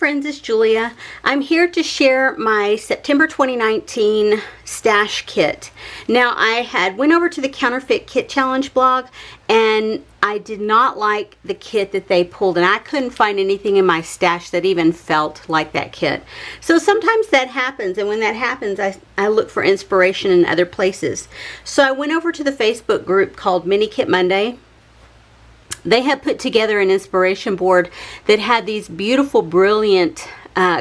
friends, it's Julia. I'm here to share my September 2019 stash kit. Now I went over to the Counterfeit Kit Challenge blog and I did not like the kit that they pulled, and I couldn't find anything in my stash that even felt like that kit. So sometimes that happens, and when that happens I look for inspiration in other places. So I went over to the Facebook group called Mini Kit Monday. They had put together an inspiration board that had these beautiful, brilliant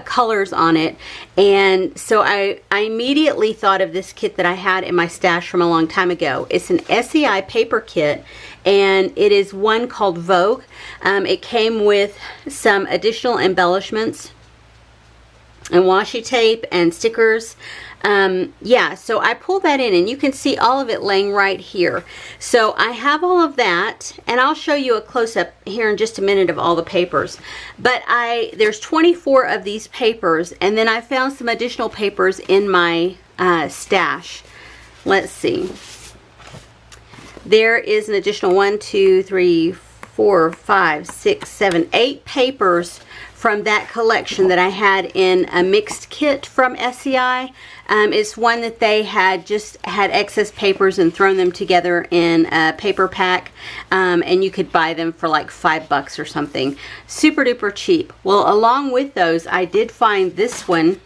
colors on it, and so I immediately thought of this kit that I had in my stash from a long time ago. It's an SEI paper kit, and it is one called Vogue. It came with some additional embellishments and washi tape and stickers. Yeah, so I pulled that in, and you can see all of it laying right here. So I have all of that, and I'll show you a close-up here in just a minute of all the papers. But there's 24 of these papers, and then I found some additional papers in my stash. Let's see. There is an additional 1, 2, 3, 4, 5, 6, 7, 8 papers from that collection that I had in a mixed kit from SEI. It's one that they had just had excess papers and thrown them together in a paper pack, and you could buy them for like $5 or something. Super duper cheap. Well, along with those, I did find this one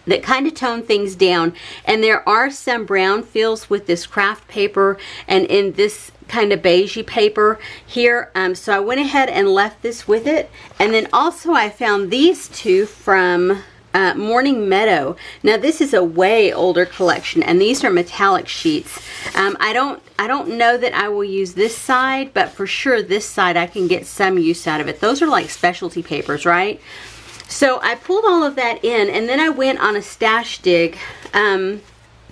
that kind of toned things down, and there are some brown feels with this craft paper and in this kind of beigey paper here, so I went ahead and left this with it. And then also I found these two from Morning Meadow. Now this is a way older collection, and these are metallic sheets. I don't know that I will use this side, but for sure this side I can get some use out of it. Those are like specialty papers, right? So I pulled all of that in, and then I went on a stash dig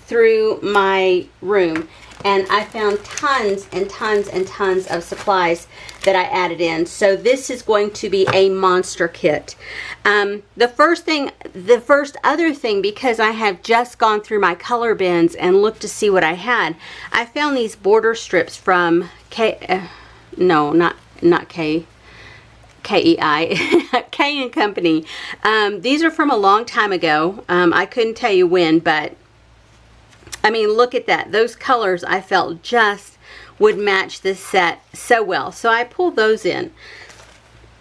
through my room, and I found tons and tons and tons of supplies that I added in. So this is going to be a monster kit. The first other thing, because I have just gone through my color bins and looked to see what I had, I found these border strips from KEI, K & Company. These are from a long time ago. I couldn't tell you when, but I mean, look at that. Those colors I felt just would match this set so well. So I pulled those in.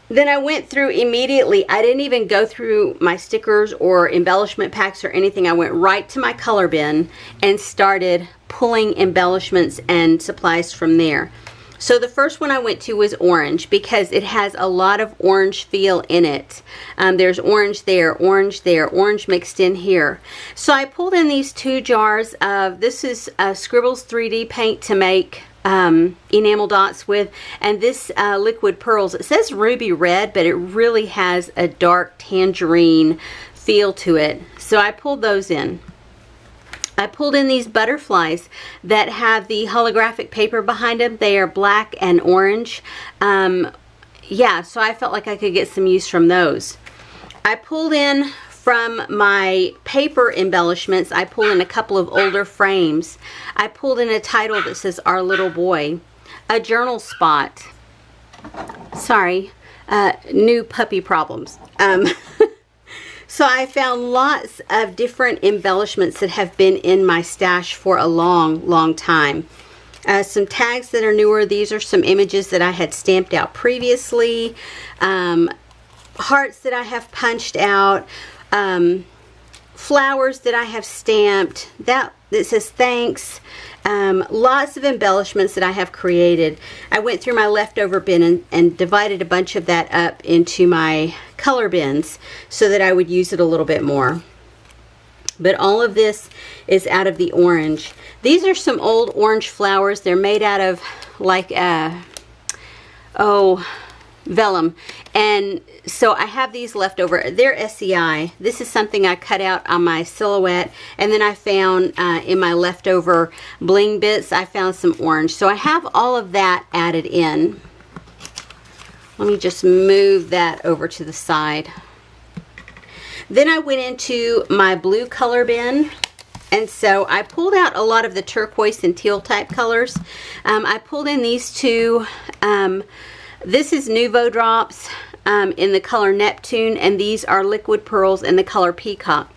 Then I went through immediately. I didn't even go through my stickers or embellishment packs or anything. I went right to my color bin and started pulling embellishments and supplies from there. So the first one I went to was orange, because it has a lot of orange feel in it. There's orange there, orange mixed in here. So I pulled in these 2 jars of, this is Scribbles 3D paint to make enamel dots with, and this liquid pearls. It says ruby red, but it really has a dark tangerine feel to it. So I pulled those in. I pulled in these butterflies that have the holographic paper behind them. They are black and orange. Yeah, so I felt like I could get some use from those. I pulled in from my paper embellishments, I pulled in a couple of older frames. I pulled in a title that says Our Little Boy, a journal spot. Sorry, new puppy problems. So I found lots of different embellishments that have been in my stash for a long, long time. Some tags that are newer. These are some images that I had stamped out previously. Hearts that I have punched out. Flowers that I have stamped. That says thanks. Lots of embellishments that I have created. I went through my leftover bin and divided a bunch of that up into my color bins so that I would use it a little bit more. But all of this is out of the orange. These are some old orange flowers. They're made out of like vellum, and so I have these left over. They're SEI. This is something I cut out on my silhouette, and then I found in my leftover bling bits, I found some orange. So I have all of that added in. Let me just move that over to the side. Then I went into my blue color bin, and so I pulled out a lot of the turquoise and teal type colors. I pulled in these two. This is Nuvo Drops. in the color Neptune, and these are liquid pearls in the color Peacock.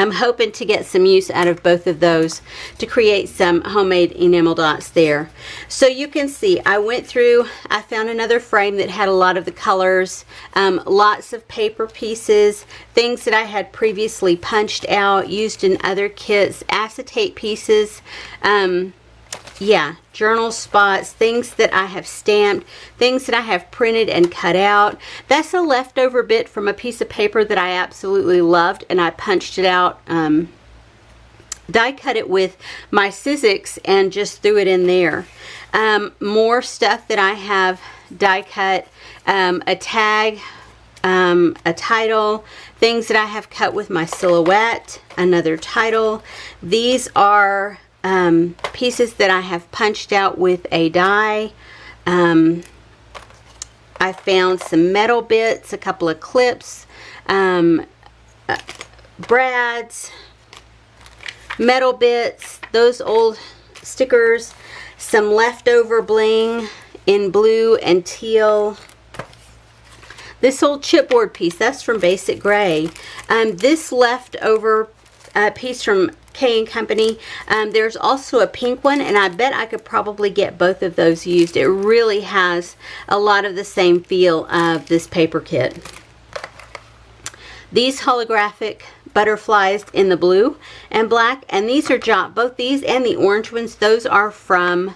I'm hoping to get some use out of both of those to create some homemade enamel dots there. So you can see I went through, I found another frame that had a lot of the colors, lots of paper pieces, things that I had previously punched out, used in other kits, acetate pieces, yeah, journal spots, things that I have stamped, things that I have printed and cut out. That's a leftover bit from a piece of paper that I absolutely loved, and I punched it out, die cut it with my Sizzix and just threw it in there. More stuff that I have die cut, a tag, a title, things that I have cut with my Silhouette, another title. These are pieces that I have punched out with a die. I found some metal bits, a couple of clips, brads, metal bits, those old stickers, some leftover bling in blue and teal. This old chipboard piece, that's from Basic Grey. This leftover piece from K & Company. There's also a pink one, and I bet I could probably get both of those used. It really has a lot of the same feel of this paper kit. These holographic butterflies in the blue and black, and these are both these and the orange ones, those are from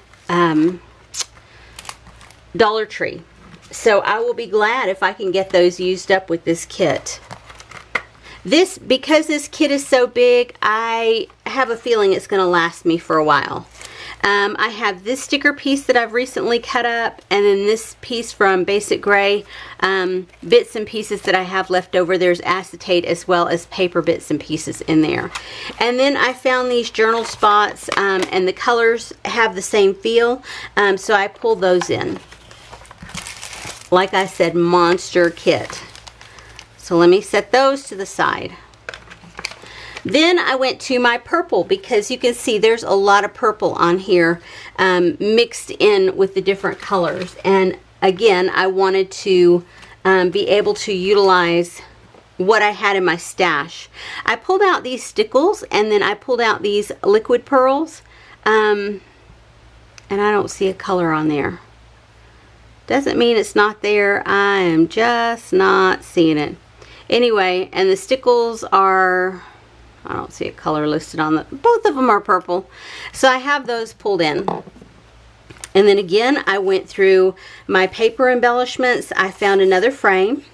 Dollar Tree. So I will be glad if I can get those used up with this kit. Because this kit is so big, I have a feeling it's going to last me for a while. I have this sticker piece that I've recently cut up, and then this piece from Basic Grey, bits and pieces that I have left over. There's acetate as well as paper bits and pieces in there. And then I found these journal spots, and the colors have the same feel, so I pulled those in. Like I said, monster kit. So let me set those to the side. Then I went to my purple, because you can see there's a lot of purple on here, mixed in with the different colors. And again, I wanted to be able to utilize what I had in my stash. I pulled out these stickles, and then I pulled out these liquid pearls, and I don't see a color on there. Doesn't mean it's not there. I am just not seeing it. Anyway, and the stickles are, I don't see a color listed on them. Both of them are purple. So I have those pulled in. And then again, I went through my paper embellishments. I found another frame.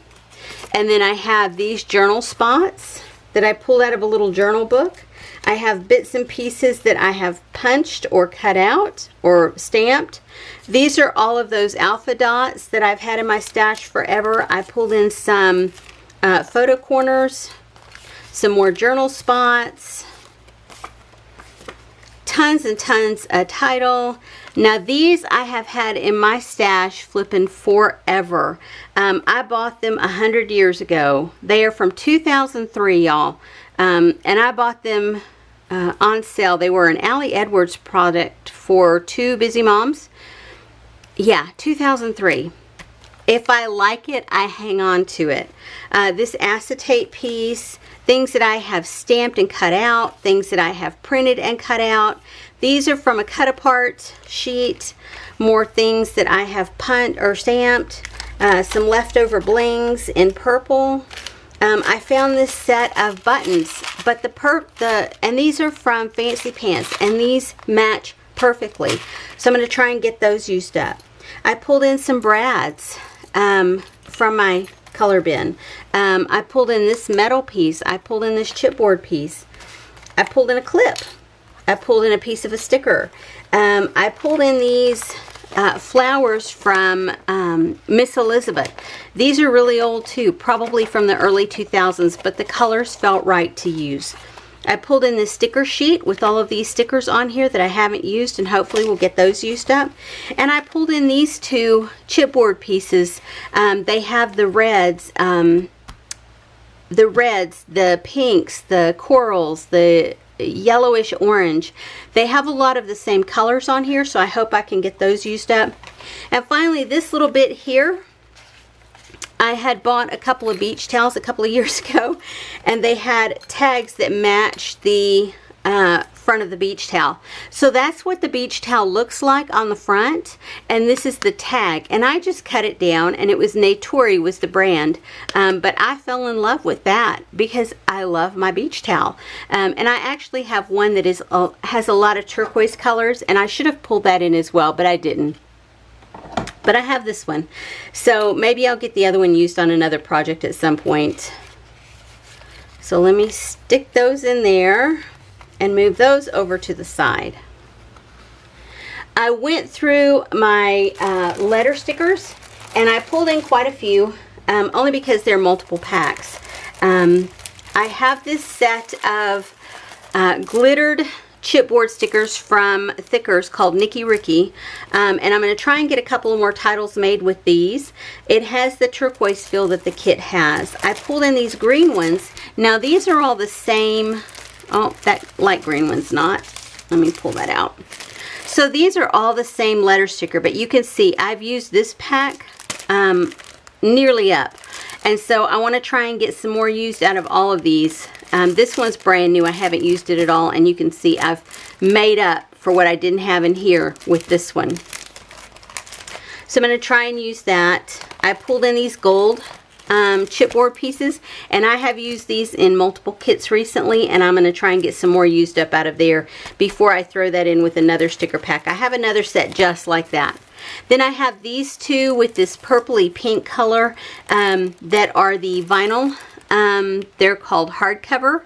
And then I have these journal spots that I pulled out of a little journal book. I have bits and pieces that I have punched or cut out or stamped. These are all of those alpha dots that I've had in my stash forever. I pulled in some photo corners, some more journal spots, tons and tons of title. Now these I have had in my stash flipping forever. I bought them 100 years ago. They are from 2003, y'all. And I bought them on sale. They were an Allie Edwards product for 2 busy moms. Yeah, 2003. If I like it, I hang on to it. This acetate piece, things that I have stamped and cut out, things that I have printed and cut out. These are from a cut apart sheet. More things that I have punched or stamped. Some leftover blings in purple. I found this set of buttons, but and these are from Fancy Pants, and these match perfectly. So I'm going to try and get those used up. I pulled in some brads from my color bin. I pulled in this metal piece. I pulled in this chipboard piece. I pulled in a clip. I pulled in a piece of a sticker. I pulled in these flowers from Miss Elizabeth. These are really old too, probably from the early 2000s, but the colors felt right to use. I pulled in this sticker sheet with all of these stickers on here that I haven't used, and hopefully we'll get those used up. And I pulled in these 2 chipboard pieces. They have the reds, the pinks, the corals, the yellowish orange. They have a lot of the same colors on here, so I hope I can get those used up. And finally, this little bit here, I had bought a couple of beach towels a couple of years ago, and they had tags that matched the front of the beach towel. So that's what the beach towel looks like on the front, and this is the tag. And I just cut it down, and it was Natori was the brand, but I fell in love with that because I love my beach towel. And I actually have one that is has a lot of turquoise colors, and I should have pulled that in as well, but I didn't. But I have this one, so maybe I'll get the other one used on another project at some point. So let me stick those in there and move those over to the side. I went through my letter stickers, and I pulled in quite a few, only because there are multiple packs. I have this set of glittered chipboard stickers from Thickers called Nicky Ricky, and I'm going to try and get a couple more titles made with these. It has the turquoise feel that the kit has. I pulled in these green ones. Now these are all the same. Oh, that light green one's not. Let me pull that out. So these are all the same letter sticker, but you can see I've used this pack nearly up, and so I want to try and get some more used out of all of these. This one's brand new. I haven't used it at all, and you can see I've made up for what I didn't have in here with this one. So I'm going to try and use that. I pulled in these gold chipboard pieces, and I have used these in multiple kits recently, and I'm going to try and get some more used up out of there before I throw that in with another sticker pack. I have another set just like that. Then I have these two with this purpley pink color that are the vinyl. They're called hardcover.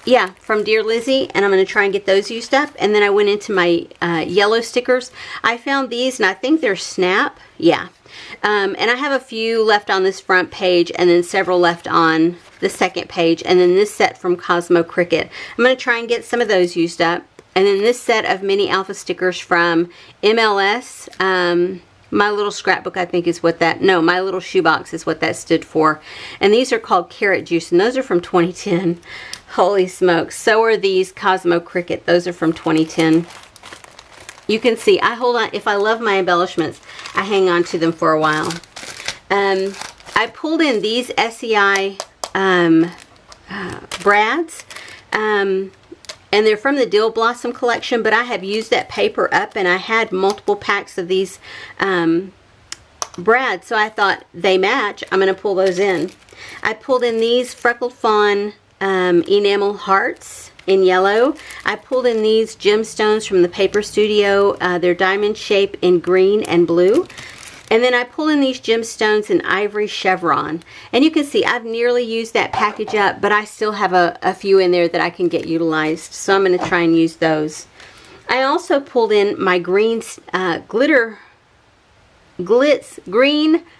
Yeah, from Dear Lizzy, and I'm going to try and get those used up. And then I went into my yellow stickers. I found these, and I think they're Snap. Yeah. And I have a few left on this front page, and then several left on the second page. And then this set from Cosmo Cricket. I'm going to try and get some of those used up. And then this set of mini alpha stickers from MLS. My Little Scrapbook, I think is what that, no, My Little Shoebox is what that stood for. And these are called Carrot Juice, and those are from 2010. Holy smokes. So are these Cosmo Cricket. Those are from 2010. You can see, I hold on, if I love my embellishments, I hang on to them for a while. I pulled in these SEI brads. And they're from the Dill Blossom collection, but I have used that paper up, and I had multiple packs of these brads, so I thought they match. I'm going to pull those in. I pulled in these Freckled Fawn enamel hearts in yellow. I pulled in these gemstones from the Paper Studio. They're diamond shape in green and blue. And then I pull in these gemstones in ivory chevron. And you can see I've nearly used that package up, but I still have a few in there that I can get utilized. So I'm going to try and use those. I also pulled in my green green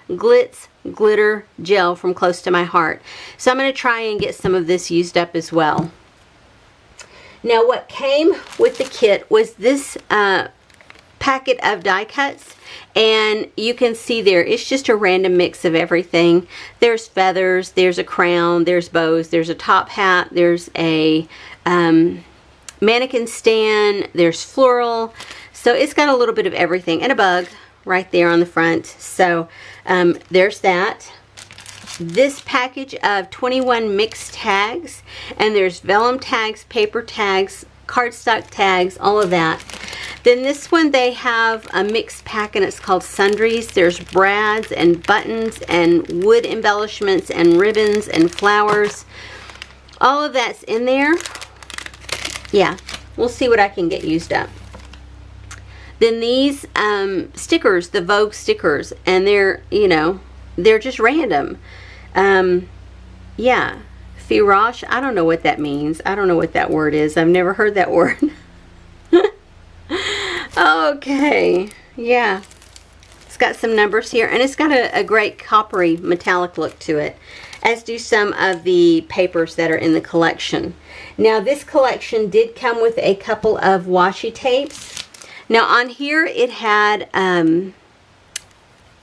glitz glitter gel from Close to My Heart. So I'm going to try and get some of this used up as well. Now what came with the kit was this packet of die cuts, and you can see there it's just a random mix of everything. There's feathers, there's a crown, there's bows, there's a top hat, there's a mannequin stand, there's floral. So it's got a little bit of everything, and a bug right there on the front. So there's that. This package of 21 mixed tags, and there's vellum tags, paper tags, cardstock tags, all of that. Then this one, they have a mixed pack, and it's called Sundries. There's brads and buttons and wood embellishments and ribbons and flowers. All of that's in there. Yeah, we'll see what I can get used up. Then these stickers, the Vogue stickers, and they're, you know, they're just random. Yeah, Firoche, I don't know what that means. I don't know what that word is. I've never heard that word. Okay, yeah. It's got some numbers here, and it's got a great coppery metallic look to it, as do some of the papers that are in the collection. Now, this collection did come with a couple of washi tapes. Now, on here, it had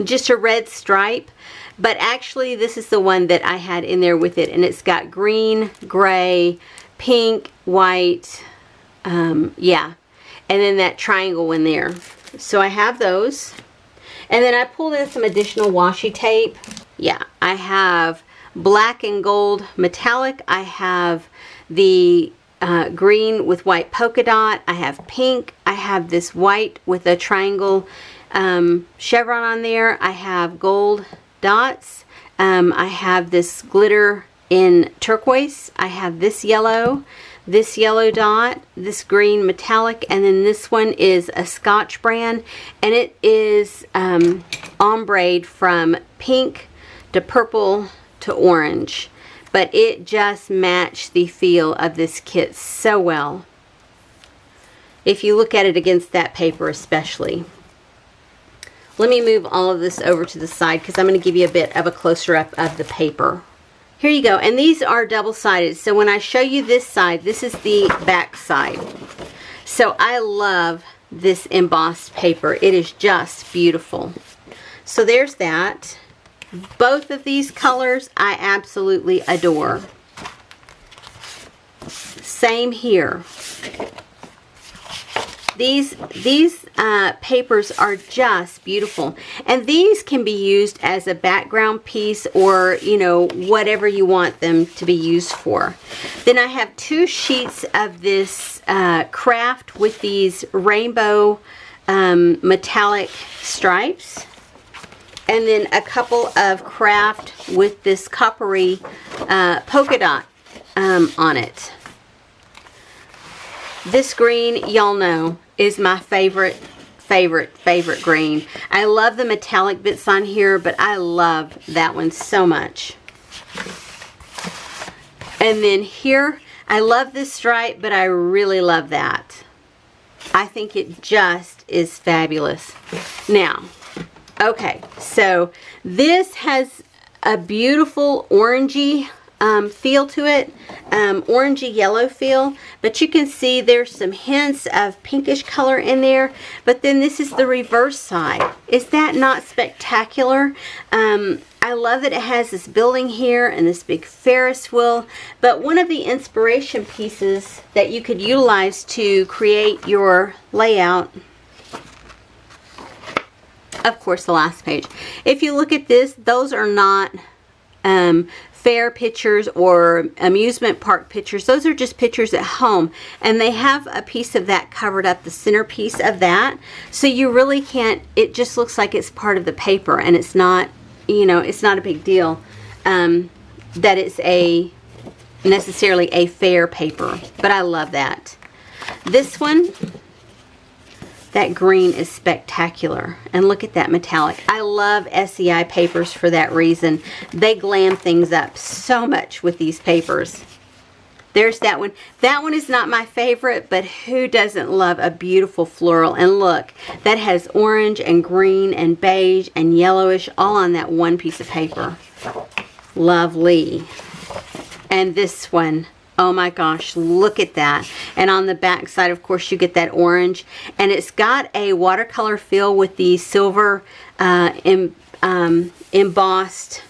just a red stripe, but actually, this is the one that I had in there with it, and it's got green, gray, pink, white, yeah, and then that triangle in there. So I have those. And then I pulled in some additional washi tape. Yeah, I have black and gold metallic. I have the green with white polka dot. I have pink. I have this white with a triangle chevron on there. I have gold dots. I have this glitter in turquoise. I have this yellow dot, this green metallic, and then this one is a Scotch brand, and it is ombre from pink to purple to orange. But it just matched the feel of this kit so well. If you look at it against that paper especially. Let me move all of this over to the side because I'm going to give you a bit of a closer up of the paper. Here you go. And these are double-sided. So when I show you this side, this is the back side. So I love this embossed paper. It is just beautiful. So there's that. Both of these colors I absolutely adore. Same here. These papers are just beautiful, and these can be used as a background piece, or you know, whatever you want them to be used for. Then I have 2 sheets of this craft with these rainbow metallic stripes, and then a couple of craft with this coppery polka dot on it. This green, y'all know, is my favorite green. I love the metallic bits on here, but I love that one so much. And then here, I love this stripe, but I really love that. I think it just is fabulous. Now, okay, so this has a beautiful orangey feel to it, orangey yellow feel, but you can see there's some hints of pinkish color in there. But then this is the reverse side. Is that not spectacular? I love that it has this building here and this big Ferris wheel, but one of the inspiration pieces that you could utilize to create your layout, of course, the last page. If you look at this, those are not fair pictures or amusement park pictures. Those are just pictures at home, and they have a piece of that covered up, the centerpiece of that, so you really can't, it just looks like it's part of the paper, and it's not, you know, it's not a big deal that it's necessarily a fair paper, but I love that. This one, that green is spectacular. And look at that metallic. I love SEI papers for that reason. They glam things up so much with these papers. There's that one. That one is not my favorite, but who doesn't love a beautiful floral? And look, that has orange and green and beige and yellowish all on that one piece of paper. Lovely. And this one, oh my gosh, look at that. And on the back side, of course, you get that orange. And it's got a watercolor feel with the silver embossed,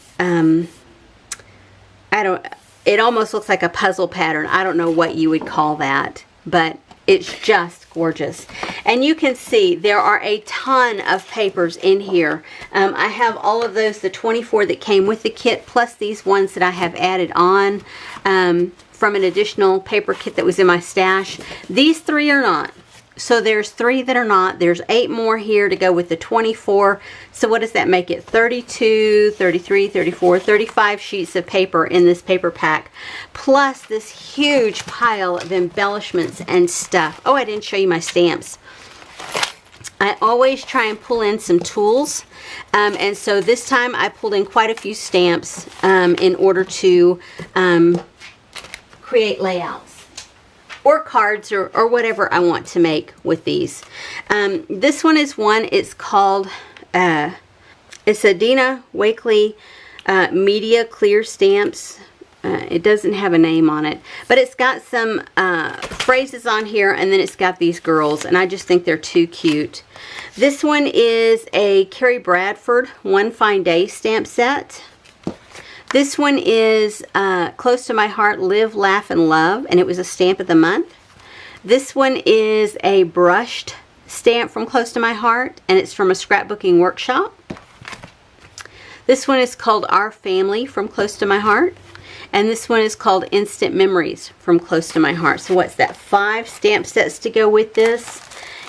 it almost looks like a puzzle pattern. I don't know what you would call that, but it's just gorgeous. And you can see there are a ton of papers in here. I have all of those, the 24 that came with the kit, plus these ones that I have added on from an additional paper kit that was in my stash. These 3 are not. So there's 3 that are not. There's 8 more here to go with the 24. So what does that make it? 32, 33, 34, 35 sheets of paper in this paper pack. Plus this huge pile of embellishments and stuff. Oh, I didn't show you my stamps. I always try and pull in some tools. And so this time I pulled in quite a few stamps in order to create layouts. Or cards, or whatever I want to make with these. This one is one, it's called, it's a Dina Wakley Media Clear Stamps. It doesn't have a name on it, but it's got some phrases on here, and then it's got these girls, and I just think they're too cute. This one is a Carrie Bradford One Fine Day stamp set. This one is close to my heart, Live, Laugh, and Love, and it was a stamp of the month. This one is a brushed stamp from Close to My Heart, and it's from a scrapbooking workshop. This one is called Our Family from Close to My Heart. And this one is called Instant Memories from Close to My Heart. So what's that? 5 stamp sets to go with this.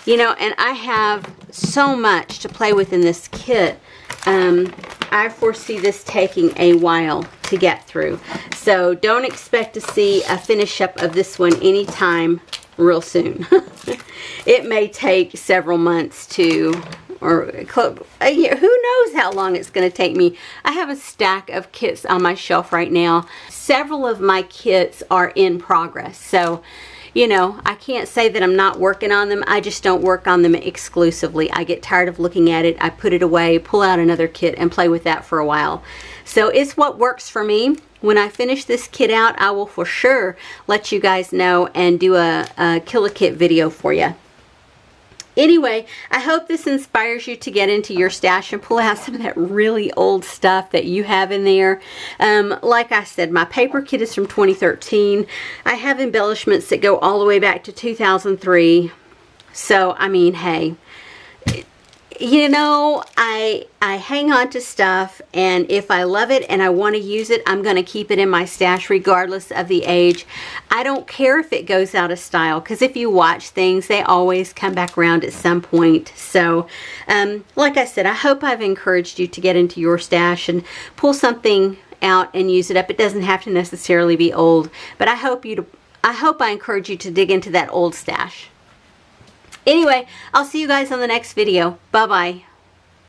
You know, and I have so much to play with in this kit. I foresee this taking a while to get through. So don't expect to see a finish up of this one anytime real soon. It may take several months to, or a year. Who knows how long it's going to take me. I have a stack of kits on my shelf right now. Several of my kits are in progress. So, you know, I can't say that I'm not working on them. I just don't work on them exclusively. I get tired of looking at it. I put it away, pull out another kit, and play with that for a while. So it's what works for me. When I finish this kit out, I will for sure let you guys know and do a Kill-A-Kit video for you. Anyway, I hope this inspires you to get into your stash and pull out some of that really old stuff that you have in there. Like I said, my paper kit is from 2013. I have embellishments that go all the way back to 2003. So, I mean, hey, you know, I hang on to stuff, and if I love it and I want to use it, I'm going to keep it in my stash regardless of the age. I don't care if it goes out of style, because if you watch things, they always come back around at some point. So, like I said, I hope I've encouraged you to get into your stash and pull something out and use it up. It doesn't have to necessarily be old, but I hope I encourage you to dig into that old stash. Anyway, I'll see you guys on the next video. Bye-bye.